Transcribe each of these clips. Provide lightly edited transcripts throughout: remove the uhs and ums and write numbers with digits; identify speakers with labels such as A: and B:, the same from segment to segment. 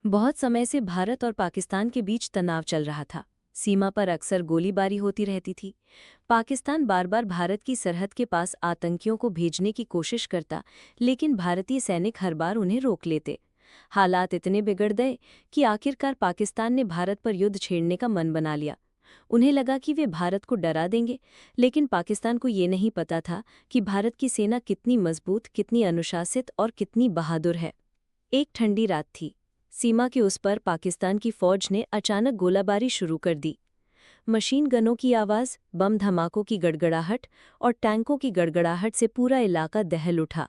A: बहुत समय से भारत और पाकिस्तान के बीच तनाव चल रहा था। सीमा पर अक्सर गोलीबारी होती रहती थी। पाकिस्तान बार बार भारत की सरहद के पास आतंकियों को भेजने की कोशिश करता, लेकिन भारतीय सैनिक हर बार उन्हें रोक लेते। हालात इतने बिगड़ गए कि आखिरकार पाकिस्तान ने भारत पर युद्ध छेड़ने का मन बना लिया। उन्हें लगा कि वे भारत को डरा देंगे, लेकिन पाकिस्तान को ये नहीं पता था कि भारत की सेना कितनी मजबूत, कितनी अनुशासित और कितनी बहादुर है। एक ठंडी रात थी। सीमा के उस पर पाकिस्तान की फौज ने अचानक गोलाबारी शुरू कर दी। मशीन गनों की आवाज़, बम धमाकों की गड़गड़ाहट और टैंकों की गड़गड़ाहट से पूरा इलाका दहल उठा।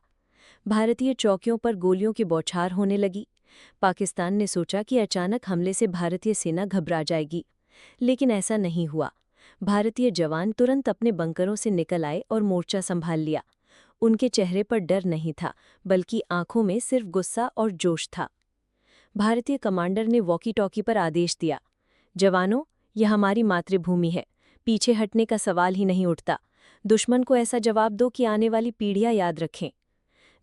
A: भारतीय चौकियों पर गोलियों की बौछार होने लगी। पाकिस्तान ने सोचा कि अचानक हमले से भारतीय सेना घबरा जाएगी, लेकिन ऐसा नहीं हुआ। भारतीय जवान तुरंत अपने बंकरों से निकल आए और मोर्चा संभाल लिया। उनके चेहरे पर डर नहीं था, बल्कि आंखों में सिर्फ गुस्सा और जोश था। भारतीय कमांडर ने वॉकी टॉकी पर आदेश दिया, जवानों, यह हमारी मातृभूमि है, पीछे हटने का सवाल ही नहीं उठता। दुश्मन को ऐसा जवाब दो कि आने वाली पीढ़ियां याद रखें।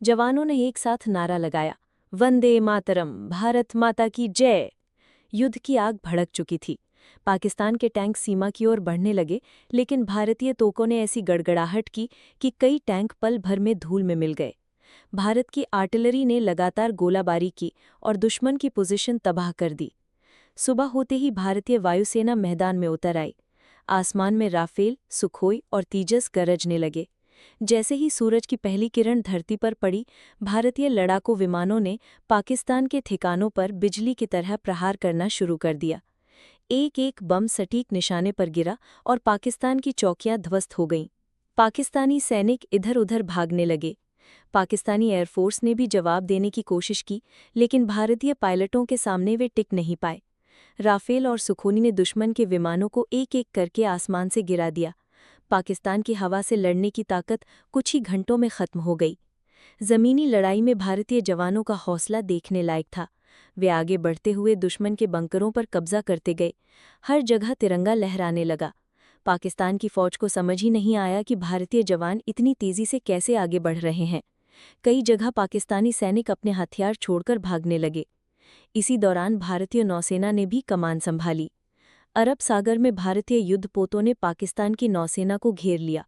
A: जवानों ने एक साथ नारा लगाया, वंदे मातरम, भारत माता की जय। युद्ध की आग भड़क चुकी थी। पाकिस्तान के टैंक सीमा की ओर बढ़ने लगे, लेकिन भारतीय तोपों ने ऐसी गड़गड़ाहट की कि कई टैंक पल भर में धूल में मिल गए। भारत की आर्टिलरी ने लगातार गोलाबारी की और दुश्मन की पोजीशन तबाह कर दी। सुबह होते ही भारतीय वायुसेना मैदान में उतर आई। आसमान में राफेल, सुखोई और तेजस गरजने लगे। जैसे ही सूरज की पहली किरण धरती पर पड़ी, भारतीय लड़ाकू विमानों ने पाकिस्तान के ठिकानों पर बिजली की तरह प्रहार करना शुरू कर दिया। एक एक बम सटीक निशाने पर गिरा और पाकिस्तान की चौकियां ध्वस्त हो गईं। पाकिस्तानी सैनिक इधर-उधर भागने लगे। पाकिस्तानी एयरफोर्स ने भी जवाब देने की कोशिश की, लेकिन भारतीय पायलटों के सामने वे टिक नहीं पाए। राफेल और सुखोई ने दुश्मन के विमानों को एक-एक करके आसमान से गिरा दिया। पाकिस्तान की हवा से लड़ने की ताकत कुछ ही घंटों में खत्म हो गई। जमीनी लड़ाई में भारतीय जवानों का हौसला देखने लायक था। वे आगे बढ़ते हुए दुश्मन के बंकरों पर कब्जा करते गए। हर जगह तिरंगा लहराने लगा। पाकिस्तान की फौज को समझ ही नहीं आया कि भारतीय जवान इतनी तेजी से कैसे आगे बढ़ रहे हैं। कई जगह पाकिस्तानी सैनिक अपने हथियार छोड़कर भागने लगे। इसी दौरान भारतीय नौसेना ने भी कमान संभाली। अरब सागर में भारतीय युद्धपोतों ने पाकिस्तान की नौसेना को घेर लिया।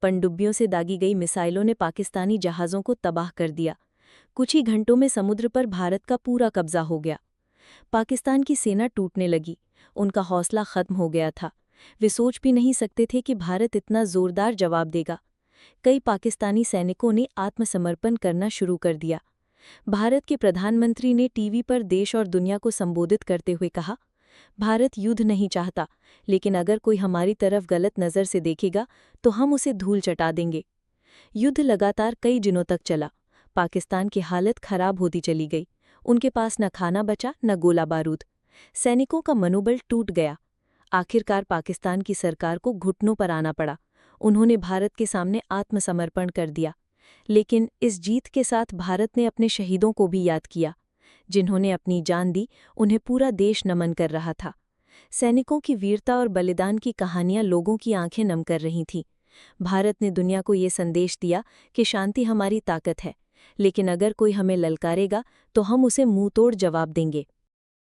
A: पनडुब्बियों से दागी गई मिसाइलों ने पाकिस्तानी जहाज़ों को तबाह कर दिया। कुछ ही घंटों में समुद्र पर भारत का पूरा कब्जा हो गया। पाकिस्तान की सेना टूटने लगी। उनका हौसला खत्म हो गया था। वे सोच भी नहीं सकते थे कि भारत इतना जोरदार जवाब देगा। कई पाकिस्तानी सैनिकों ने आत्मसमर्पण करना शुरू कर दिया। भारत के प्रधानमंत्री ने टीवी पर देश और दुनिया को संबोधित करते हुए कहा, भारत युद्ध नहीं चाहता, लेकिन अगर कोई हमारी तरफ गलत नज़र से देखेगा तो हम उसे धूल चटा देंगे। युद्ध लगातार कई दिनों तक चला। पाकिस्तान की हालत खराब होती चली गई। उनके पास न खाना बचा, न गोला बारूद। सैनिकों का मनोबल टूट गया। आखिरकार पाकिस्तान की सरकार को घुटनों पर आना पड़ा। उन्होंने भारत के सामने आत्मसमर्पण कर दिया। लेकिन इस जीत के साथ भारत ने अपने शहीदों को भी याद किया, जिन्होंने अपनी जान दी। उन्हें पूरा देश नमन कर रहा था। सैनिकों की वीरता और बलिदान की कहानियां लोगों की आंखें नम कर रही थीं। भारत ने दुनिया को ये संदेश दिया कि शांति हमारी ताकत है, लेकिन अगर कोई हमें ललकारेगा तो हम उसे मुंहतोड़ जवाब देंगे।